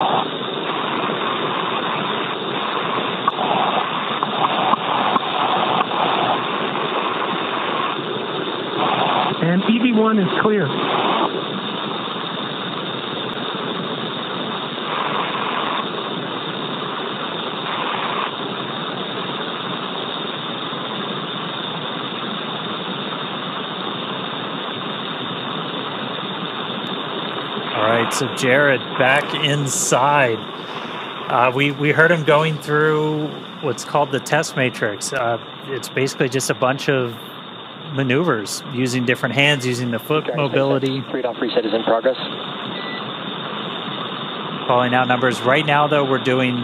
And EV1 is clear. All right, so Jared back inside. We heard him going through what's called the test matrix. It's basically just a bunch of maneuvers using different hands, using the foot mobility. Freed-off reset is in progress. Calling out numbers. Right now, though, we're doing,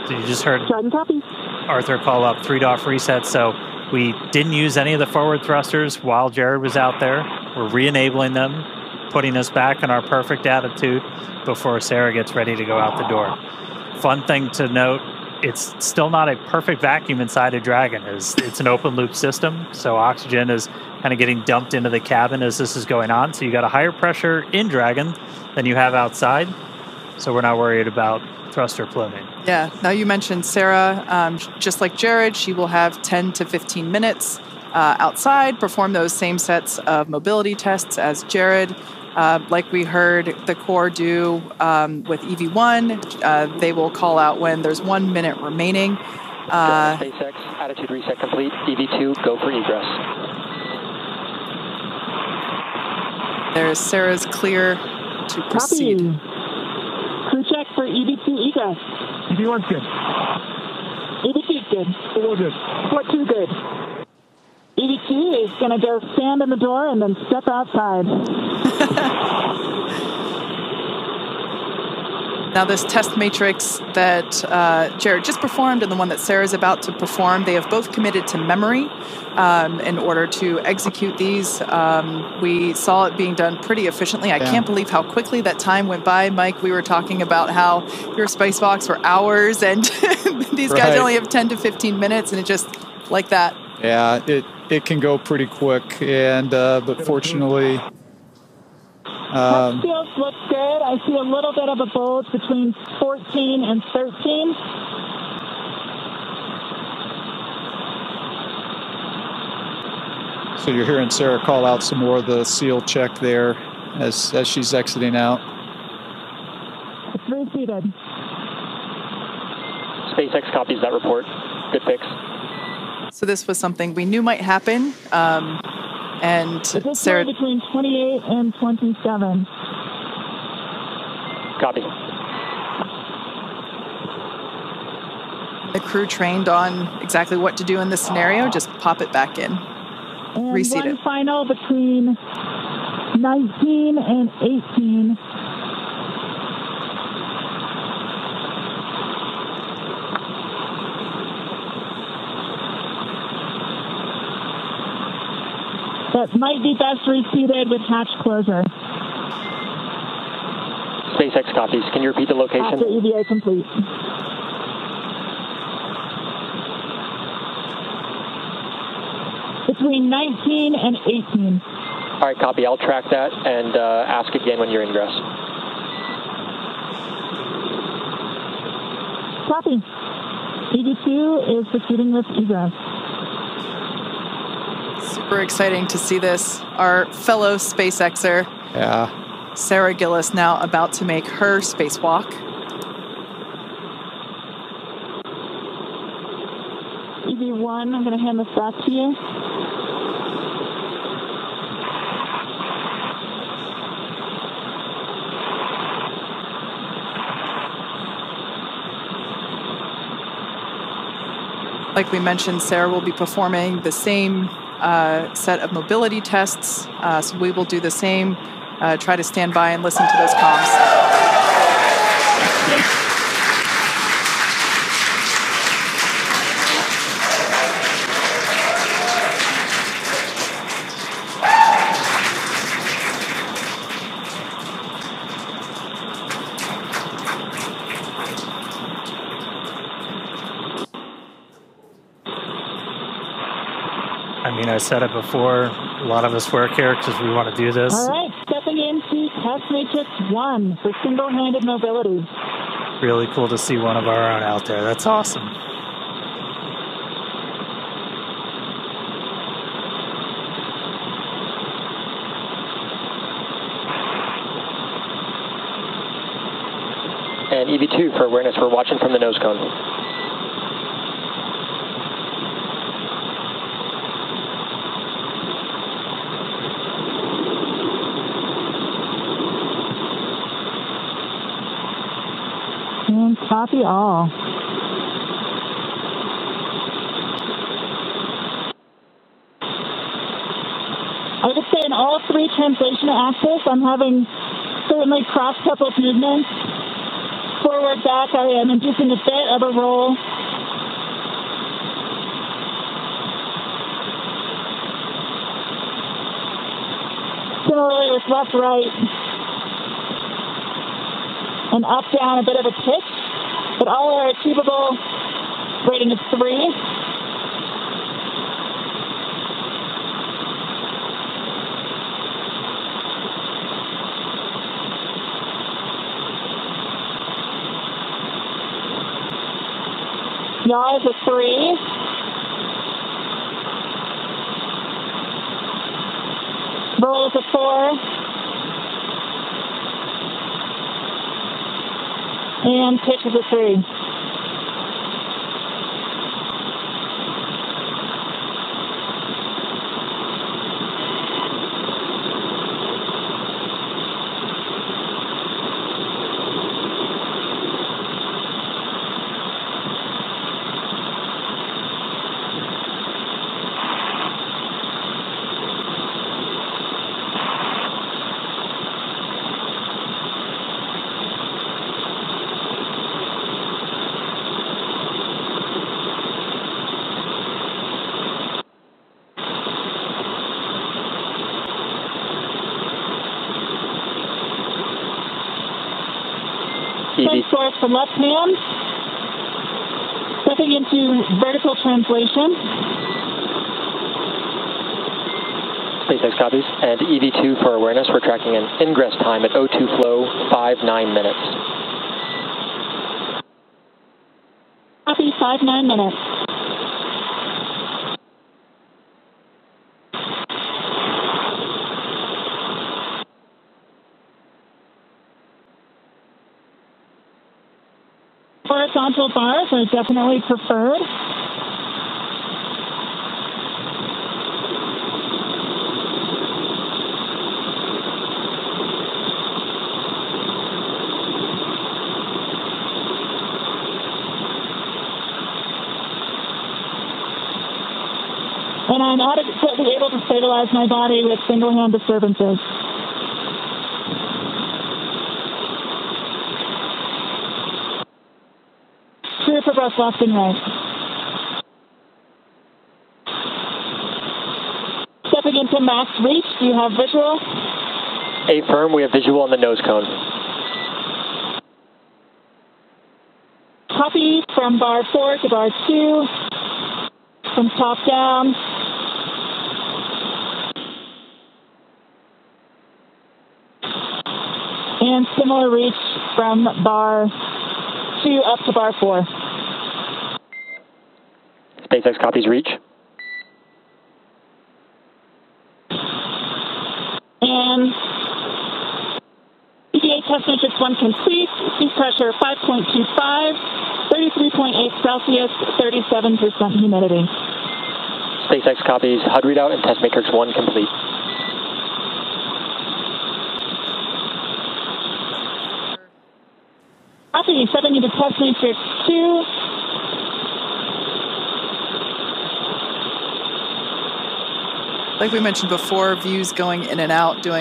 you just heard Arthur call up 3-off reset, so we didn't use any of the forward thrusters while Jared was out there. We're re-enabling them, putting us back in our perfect attitude before Sarah gets ready to go out the door. Fun thing to note, it's still not a perfect vacuum inside a Dragon. It's an open loop system, so oxygen is kind of getting dumped into the cabin as this is going on. So you got a higher pressure in Dragon than you have outside. So we're not worried about thruster pluming. Yeah, now you mentioned Sarah, just like Jared, she will have 10 to 15 minutes outside, perform those same sets of mobility tests as Jared. Like we heard the Corps do with EV1, they will call out when there's 1 minute remaining. SpaceX, attitude reset complete. EV2, go for egress. There's Sarah's clear to proceed. Copy. Crew check for EV2 egress. EV1's good. EV2's good. All good. Port 2 good. EV2 is going to go stand in the door and then step outside. Now this test matrix that Jared just performed and the one that Sarah's about to perform, they have both committed to memory in order to execute these. We saw it being done pretty efficiently. I can't believe how quickly that time went by. Mike, we were talking about how your spacewalks were hours and these guys only have 10 to 15 minutes and it just like that. Yeah, it can go pretty quick, and but fortunately, Test fields look good. I see a little bit of a bulge between 14 and 13. So you're hearing Sarah call out some more of the seal check there as she's exiting out. It's reseated. SpaceX copies that report. Good fix. So this was something we knew might happen, and Sarah between 28 and 27. Copy. The crew trained on exactly what to do in this scenario. Just pop it back in. And Reseat one it. final between 19 and 18. That might be best reseated with hatch closure. SpaceX copies. Can you repeat the location? After EVA complete. Between 19 and 18. All right, copy. I'll track that and ask again when you're ingress. Copy. EV2 is proceeding with egress. Super exciting to see this. Our fellow SpaceXer, Sarah Gillis, now about to make her spacewalk. EV1, I'm going to hand this back to you. Like we mentioned, Sarah will be performing the same set of mobility tests. So we will do the same. Try to stand by and listen to those comms. I mean, I said it before, a lot of us work here because we want to do this. All right, stepping into test matrix 1 for single-handed mobility. Really cool to see one of our own out there. That's awesome. And EV2 for awareness, we're watching from the nose cone. And copy all. I would say in all three translation axes, I'm having certainly cross-coupled movements. Forward, back, I am inducing a bit of a roll. Similarly with left, right, and up, down, a bit of a pitch, but all are achievable, rating of 3. Yaw is a 3. Roll is a 4. And pitch is a 3. Source for left hand, stepping into vertical translation. SpaceX copies. And EV2 for awareness, we're tracking an ingress time at O2 flow, 5-9 minutes. Copy, 5-9 minutes. Horizontal bars are definitely preferred. And I'm adequately able to stabilize my body with single-hand disturbances. For both left and right. Stepping into max reach, do you have visual? A firm, we have visual on the nose cone. Copy from bar 4 to bar 2, from top down. And similar reach from bar 2 up to bar 4. SpaceX copies reach. And EVA test matrix 1 complete. Seat pressure 5.25, 33.8 Celsius, 37% humidity. SpaceX copies HUD readout and test matrix 1 complete. Copy, stepping into test matrix 2. Like we mentioned before, views going in and out due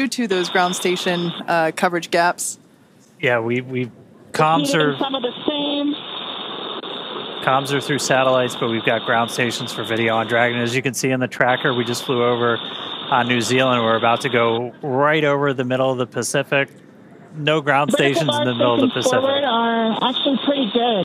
to those ground station coverage gaps. Yeah, comms are some of the same. Comms are through satellites, but we've got ground stations for video on Dragon. As you can see in the tracker, we just flew over New Zealand. We're about to go right over the middle of the Pacific. No ground stations in the middle of the Pacific. Forward are actually pretty good.